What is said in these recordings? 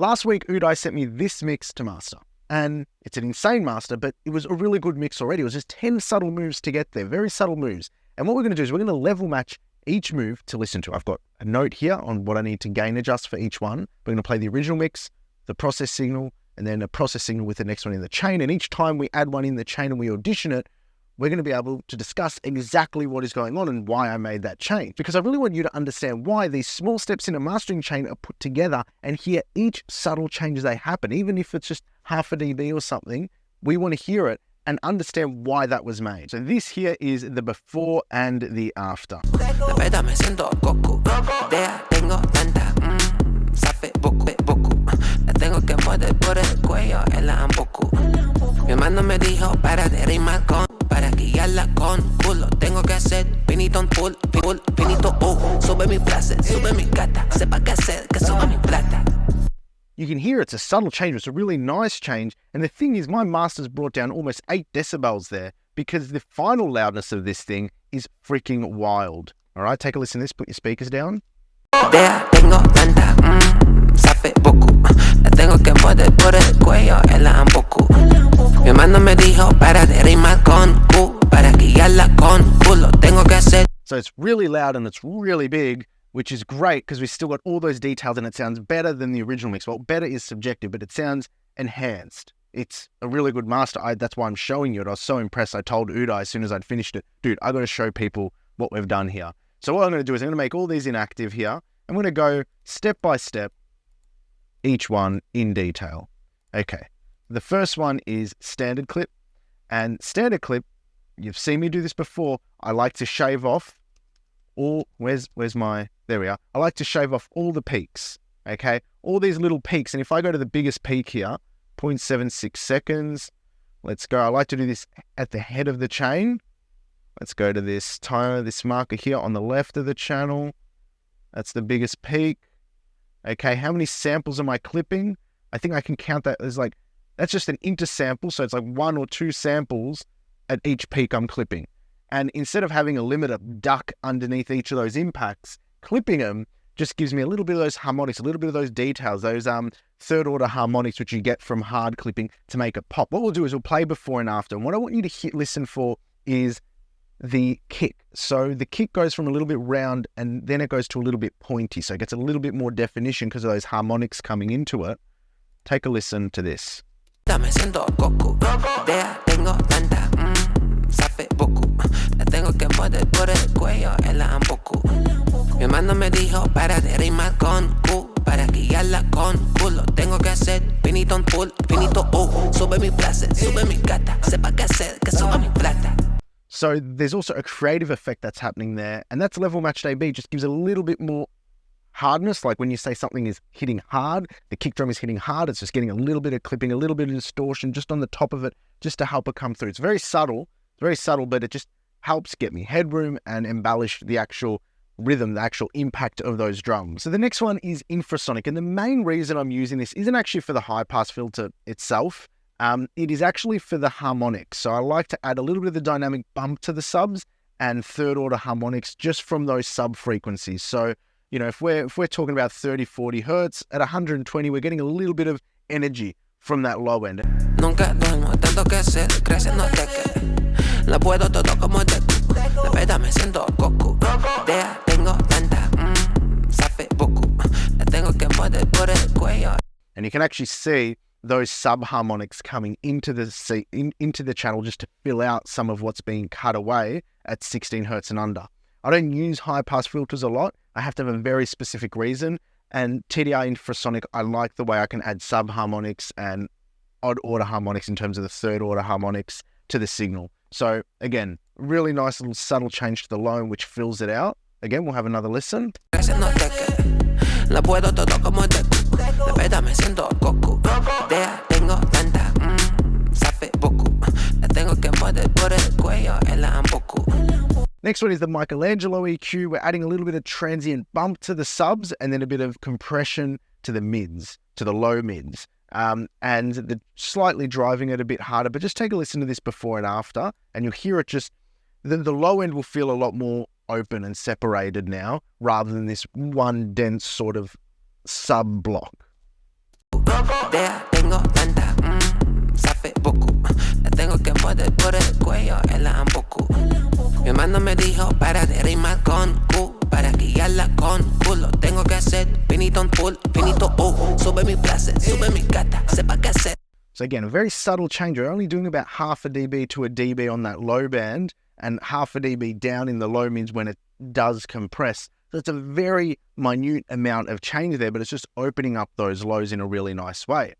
Last week, Uday sent me this mix to master. And it's an insane master, but it was a really good mix already. It was just 10 subtle moves to get there, very subtle moves. And what we're going to do is we're going to level match each move to listen to. I've got a note here on what I need to gain adjust for each one. We're going to play the original mix, the process signal, and then a process signal with the next one in the chain. And each time we add one in the chain and we audition it, we're going to be able to discuss exactly what is going on and why I made that change. Because I really want you to understand why these small steps in a mastering chain are put together and hear each subtle change as they happen. Even if it's just half a dB or something, we want to hear it and understand why that was made. So this here is the before and the after. Mi hermano me dijo para de rimar para guiarla con culo. Tengo que hacer pinito full, pinito, sube mi plaza, sube mi gata, sepa qué hacer, que sube mi plata. You can hear it's a subtle change, it's a really nice change. And the thing is, my master's brought down almost 8 decibels there because the final loudness of this thing is freaking wild. All right, take a listen to this, put your speakers down. Tengo tanta, sabe poco. La tengo que morder por el cuello, el ampoco. Mi hermano me dijo para de rimar con Q, para guiarla con culo. Tengo que hacer. So it's really loud and it's really big, which is great because we've still got all those details and it sounds better than the original mix. Well, better is subjective, but it sounds enhanced. It's a really good master. That's why I'm showing you it. I was so impressed. I told Uday as soon as I'd finished it, dude, I got to show people what we've done here. So what I'm going to do is I'm going to make all these inactive here. I'm going to go step by step, each one in detail. Okay. The first one is standard clip. And standard clip, you've seen me do this before. I like to shave off all, where's my, there we are. I like to shave off all the peaks, okay? All these little peaks. And if I go to the biggest peak here, 0.76 seconds, let's go. I like to do this at the head of the chain. Let's go to this timer, this marker here on the left of the channel. That's the biggest peak. Okay, how many samples am I clipping? I think I can count that as like, that's just an intersample. So it's like 1 or 2 samples at each peak I'm clipping. And instead of having a limiter duck underneath each of those impacts, clipping them just gives me a little bit of those harmonics, a little bit of those details, those third order harmonics, which you get from hard clipping to make it pop. What we'll do is we'll play before and after. And what I want you to listen for is the kick. So the kick goes from a little bit round and then it goes to a little bit pointy. So it gets a little bit more definition because of those harmonics coming into it. Take a listen to this. Me siento coco, tengo tanta, sabe poco. La tengo que morder por el cuello, el ampoco. Mi hermano me dijo para de rimar con Q, para guiarla con culo. Tengo que hacer pinito full, pinito, sube mi plaza, sube mi gata, sepa qué hacer, que sube mi plata. So there's also a creative effect that's happening there, and that's level matched AB, just gives a little bit more hardness. Like when you say something is hitting hard, the kick drum is hitting hard, it's just getting a little bit of clipping, a little bit of distortion just on the top of it, just to help it come through. It's very subtle, but it just helps get me headroom and embellish the actual rhythm, the actual impact of those drums. So the next one is infrasonic, and the main reason I'm using this isn't actually for the high pass filter itself. It is actually for the harmonics. So I like to add a little bit of the dynamic bump to the subs and third order harmonics just from those sub frequencies. So, you know, if we're talking about 30, 40 hertz, at 120, we're getting a little bit of energy from that low end. Nunca duermo, tanto que hacer, creciendo teque. La puedo todo como teco. La verdad me siento coco. Tengo tanta, sabe poco. La tengo que morder por el cuello. And you can actually see those sub harmonics coming into the channel just to fill out some of what's being cut away at 16 hertz and under. I don't use high pass filters a lot. I have to have a very specific reason. And TDR infrasonic, I like the way I can add sub harmonics and odd order harmonics in terms of the third order harmonics to the signal. So again, really nice little subtle change to the low, which fills it out. Again, we'll have another listen. La puedo todo como teco. La verdad me siento coco. Tengo tanta, sabe poco. La tengo que morder por el cuello, el ampoco. Next one is the Michelangelo EQ. We're adding a little bit of transient bump to the subs and then a bit of compression to the mids, to the low mids. And slightly driving it a bit harder, but just take a listen to this before and after, and you'll hear it just, the low end will feel a lot more open and separated now, rather than this one dense sort of sub block. idea tengo tanta, sabe poco. La tengo que morder por el cuello, ella un poco. Mi hermano me dijo para de rimar con Q, para guiarla con culo. Tengo que hacer finito en full, finito sube mi plaza, sube mi gata, sepa qué hacer. So again, a very subtle change. We're only doing about half a dB to a dB on that low band and half a dB down in the low mids when it does compress. So it's a very minute amount of change there, but it's just opening up those lows in a really nice way.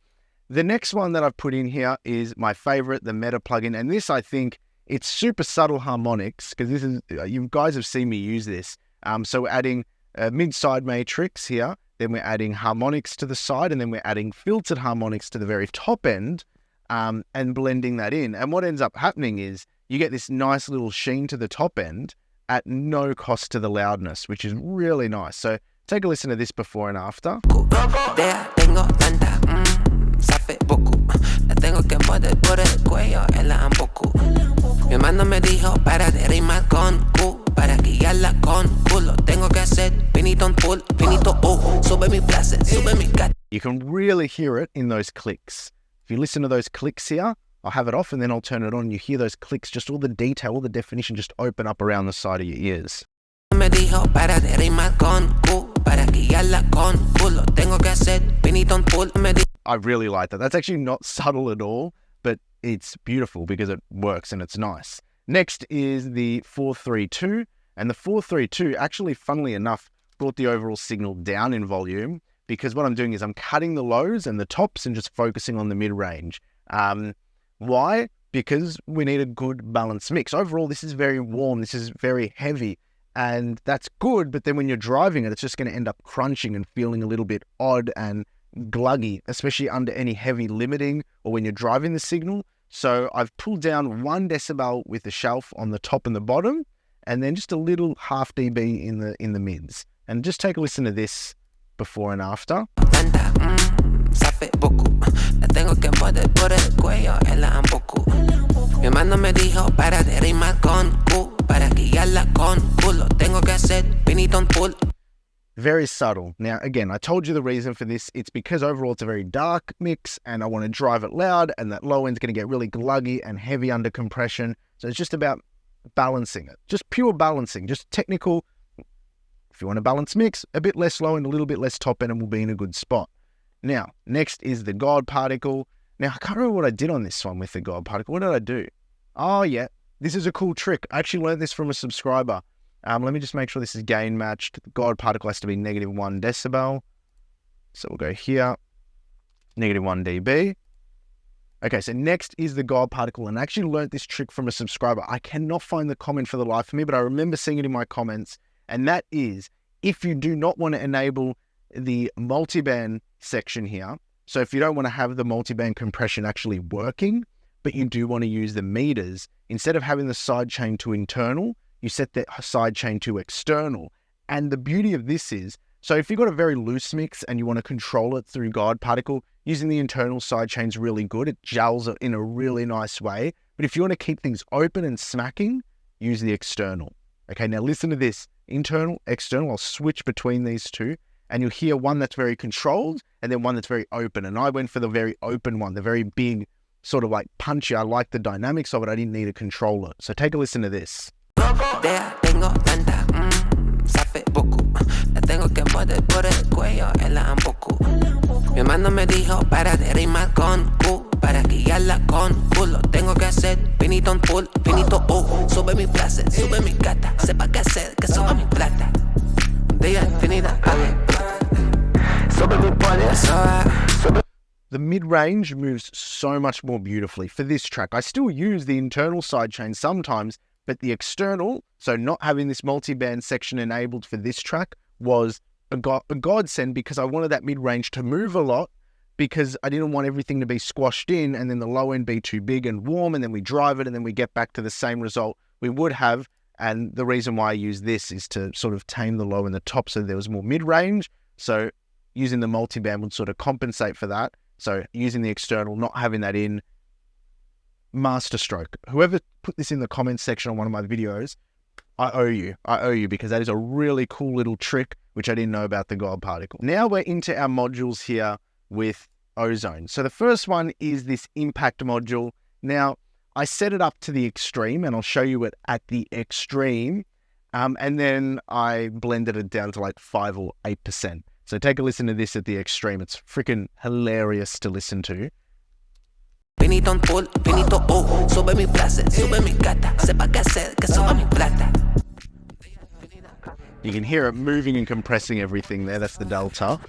The next one that I've put in here is my favorite, the Meta plugin. And this, I think, it's super subtle harmonics because this is, you guys have seen me use this. So we're adding a mid-side matrix here. Then we're adding harmonics to the side, and then we're adding filtered harmonics to the very top end and blending that in. And what ends up happening is you get this nice little sheen to the top end at no cost to the loudness, which is really nice. So take a listen to this before and after. Mi hermano me dijo para de rimar con Q, para guiarla con culo. Tengo que hacer finito en full, finito sube mi plaza, sube mi gata. You can really hear it in those clicks. If you listen to those clicks here, I'll have it off and then I'll turn it on. You hear those clicks, just all the detail, all the definition just open up around the side of your ears. Me dijo para de rimar con Q, para guiarla con culo. Tengo que hacer finito en full. I really like that. That's actually not subtle at all, but it's beautiful because it works and it's nice. Next is the 432, and the 432 actually, funnily enough, brought the overall signal down in volume because what I'm doing is I'm cutting the lows and the tops and just focusing on the mid-range. Why? Because we need a good balanced mix. Overall, this is very warm, this is very heavy, and that's good, but then when you're driving it, it's just going to end up crunching and feeling a little bit odd and gluggy, especially under any heavy limiting or when you're driving the signal. So I've pulled down 1 decibel with the shelf on the top and the bottom, and then just a little half dB in the mids. And just take a listen to this before and after. Mi hermano me dijo para de rimar con Q, para guiarla con culo. Tengo que hacer finito en full. Very subtle. Now, again, I told you the reason for this. It's because overall it's a very dark mix and I want to drive it loud, and that low end's going to get really gluggy and heavy under compression. So it's just about balancing it. Just pure balancing, just technical. If you want a balanced mix, a bit less low and a little bit less top end and we'll be in a good spot. Now, next is the God particle. Now, I can't remember what I did on this one with the God particle. What did I do? Oh, yeah. This is a cool trick. I actually learned this from a subscriber. Let me just make sure this is gain matched. The God particle has to be -1 decibel. So we'll go here, -1 dB. Okay, so next is the God particle. And I actually learned this trick from a subscriber. I cannot find the comment for the life of me, but I remember seeing it in my comments. And that is, if you do not want to enable the multiband section here, so if you don't want to have the multiband compression actually working, but you do want to use the meters, instead of having the side chain to internal, you set the side chain to external. And the beauty of this is, so if you've got a very loose mix and you want to control it through God particle, using the internal side chain is really good. It gels it in a really nice way. But if you want to keep things open and smacking, use the external. Okay, now listen to this. Internal, external, I'll switch between these two. And you'll hear one that's very controlled and then one that's very open. And I went for the very open one, the very big, sort of like punchy. I like the dynamics of it. I didn't need a controller. So take a listen to this. Tengo tanta, sabe poco. La tengo que morder por el cuello, ella un poco. Mi hermano me dijo para de rimar con Q, para guiarla con culo. Tengo que hacer finito en full, finito sube mi plaza, sube mi gata. Sepa qué hacer, que suba mi plata. Día infinita, sube mi poder, sube. The mid-range moves so much more beautifully. For this track, I still use the internal sidechain sometimes, but the external, so not having this multi-band section enabled for this track, was a godsend because I wanted that mid-range to move a lot because I didn't want everything to be squashed in and then the low end be too big and warm and then we drive it and then we get back to the same result we would have. And the reason why I use this is to sort of tame the low and the top so there was more mid-range. So using the multi-band would sort of compensate for that. So using the external, not having that in, masterstroke. Whoever put this in the comments section on one of my videos, I owe you because that is a really cool little trick which I didn't know about the God particle. Now we're into our modules here with ozone. So the first one is this impact module. Now, I set it up to the extreme, and I'll show you it at the extreme. And then I blended it down to like 5 or 8%. So take a listen to this at the extreme. It's freaking hilarious to listen to. Pinito en full, pinito sube mi place, sube mi gata, sepa qué hacer, que suba mi plata. You can hear it moving and compressing everything there. That's the delta.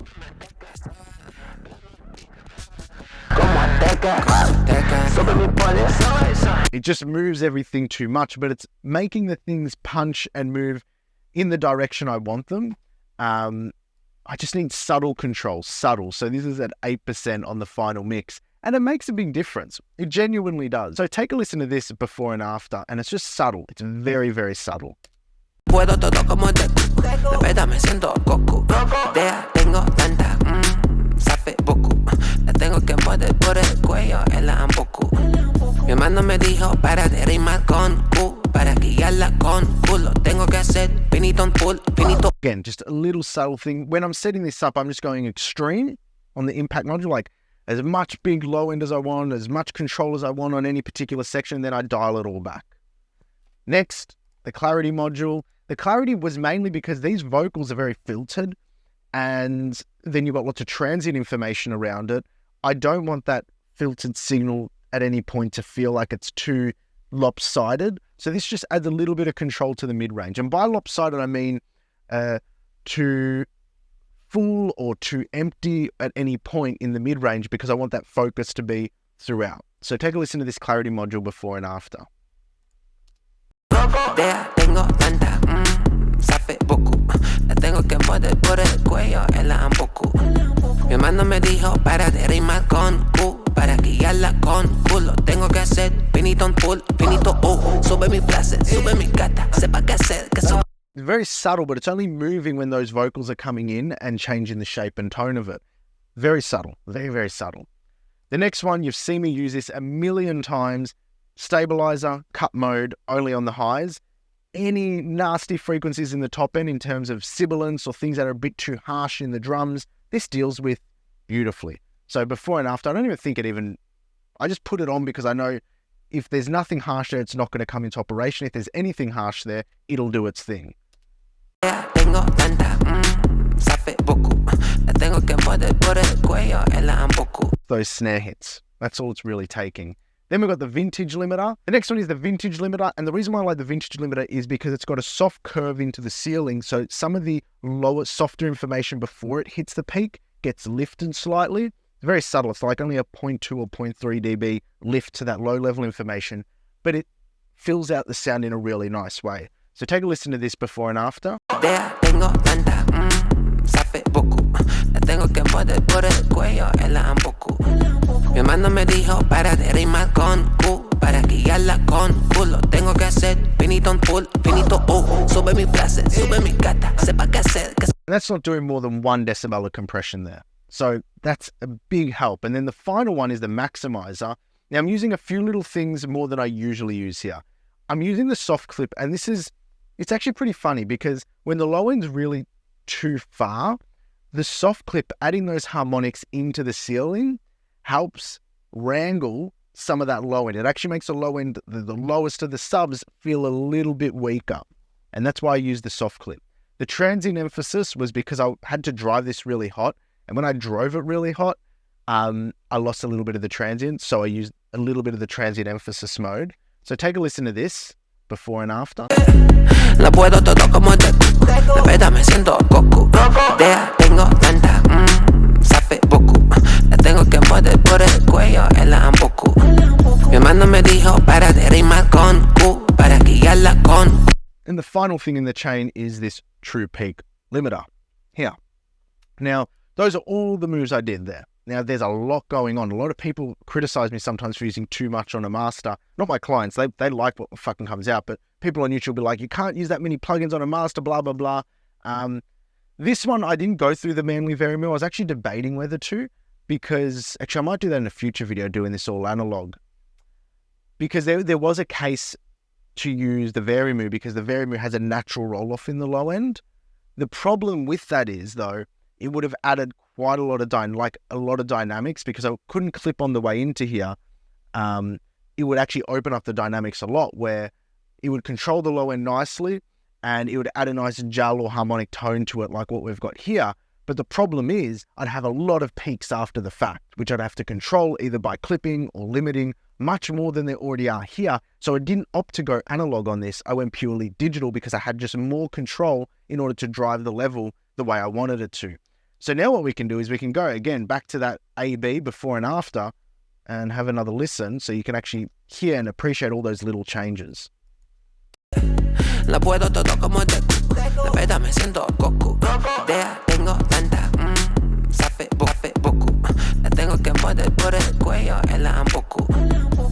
It just moves everything too much, but it's making the things punch and move in the direction I want them. I just need subtle control, subtle. So this is at 8% on the final mix, and it makes a big difference. It genuinely does. So take a listen to this before and after, and it's just subtle. It's very, very subtle. Puedo todo como Deku, la verdad me siento Goku. Idea tengo tanta, sabe poco. La tengo que poner por el cuello, en la amboku. Mi hermano me dijo para de rimar con Q, para guiarla con culo. Tengo que hacer pinito en full, pinito. Again, just a little subtle thing. When I'm setting this up, I'm just going extreme on the impact module, like as much big low end as I want, as much control as I want on any particular section, then I dial it all back. Next, the clarity module. The clarity was mainly because these vocals are very filtered, and then you've got lots of transient information around it. I don't want that filtered signal at any point to feel like it's too lopsided. So this just adds a little bit of control to the mid-range. And by lopsided, I mean too full or too empty at any point in the mid-range, because I want that focus to be throughout. So take a listen to this clarity module before and after. Idea tengo tanta, sabe poco. La tengo que poner por el cuello, en la amboku. Mi hermano me dijo para de rimar con Q, para guiarla con culo. Tengo que hacer pinito en full, pinito sube mi place, sube mi gata, sepa qué hacer, que suba. It's very subtle, but it's only moving when those vocals are coming in and changing the shape and tone of it. Very subtle, very, very subtle. The next one, you've seen me use this a million times. Stabilizer, cut mode, only on the highs. Any nasty frequencies in the top end in terms of sibilance or things that are a bit too harsh in the drums, this deals with beautifully. So before and after, I don't even think I just put it on because I know if there's nothing harsh there, it's not going to come into operation. If there's anything harsh there, it'll do its thing. Tengo tanta, sabe poco. La tengo que poner por el cuello, en la amboku. Those snare hits, that's all it's really taking. Then we've got the vintage limiter. The next one is the vintage limiter. And the reason why I like the vintage limiter is because it's got a soft curve into the ceiling. So some of the lower, softer information before it hits the peak gets lifted slightly. It's very subtle. It's like only a 0.2 or 0.3 dB lift to that low level information, but it fills out the sound in a really nice way. So take a listen to this before and after. Idea tengo tanta, sabe poco. La tengo que poner por el cuello, en la amboku. Mi hermano me dijo para de rimar con Q, para guiarla con culo. Tengo que hacer pinito en full, pinito sube mi place, sube mi gata, sepa qué hacer. And that's not doing more than 1 decibel of compression there. So that's a big help. And then the final one is the maximizer. Now I'm using a few little things more than I usually use here. I'm using the soft clip, and it's actually pretty funny because when the low end's really too far, the soft clip adding those harmonics into the ceiling helps wrangle some of that low end. It actually makes the low end, the lowest of the subs, feel a little bit weaker. And that's why I use the soft clip. The transient emphasis was because I had to drive this really hot. And when I drove it really hot, I lost a little bit of the transient. So I used a little bit of the transient emphasis mode. So take a listen to this before and after. La puedo todo como Deku, la verdad me siento Goku. Idea tengo tanta, sabe poco. La tengo que poner por el cuello, en la amboku. Mi hermano me dijo para de rimar con Q, para guiarla con. And the final thing in the chain is this true peak limiter here. Now, those are all the moves I did there. Now, there's a lot going on. A lot of people criticize me sometimes for using too much on a master. Not my clients. They like what fucking comes out, but people on YouTube will be like, you can't use that many plugins on a master, blah, blah, blah. This one, I didn't go through the Manly Varimu. I was actually debating whether to, because actually I might do that in a future video, doing this all analog. Because there was a case to use the Varimu because the Varimu has a natural roll-off in the low end. The problem with that is, though, it would have added quite a lot of dynamics because I couldn't clip on the way into here. It would actually open up the dynamics a lot where it would control the low end nicely and it would add a nice jal or harmonic tone to it like what we've got here. But the problem is I'd have a lot of peaks after the fact, which I'd have to control either by clipping or limiting much more than there already are here. So I didn't opt to go analog on this. I went purely digital because I had just more control in order to drive the level the way I wanted it to. So now what we can do is we can go again back to that A-B before and after and have another listen so you can actually hear and appreciate all those little changes. Lo puedo todo como Deku. De verdad me siento Goku. Idea tengo tanta, sabe boku. La tengo que morder por el cuello, es la amboku.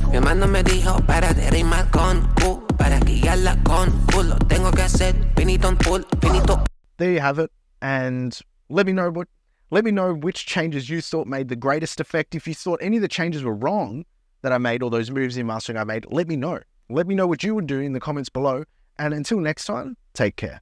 Mi hermano me dijo para de rimar con Q, para guiarla con culo. Tengo que hacer finito en full, finito. There you have it. And let me know which changes you thought made the greatest effect. If you thought any of the changes were wrong that I made or those moves in mastering I made, let me know. Let me know what you would do in the comments below. And until next time, take care.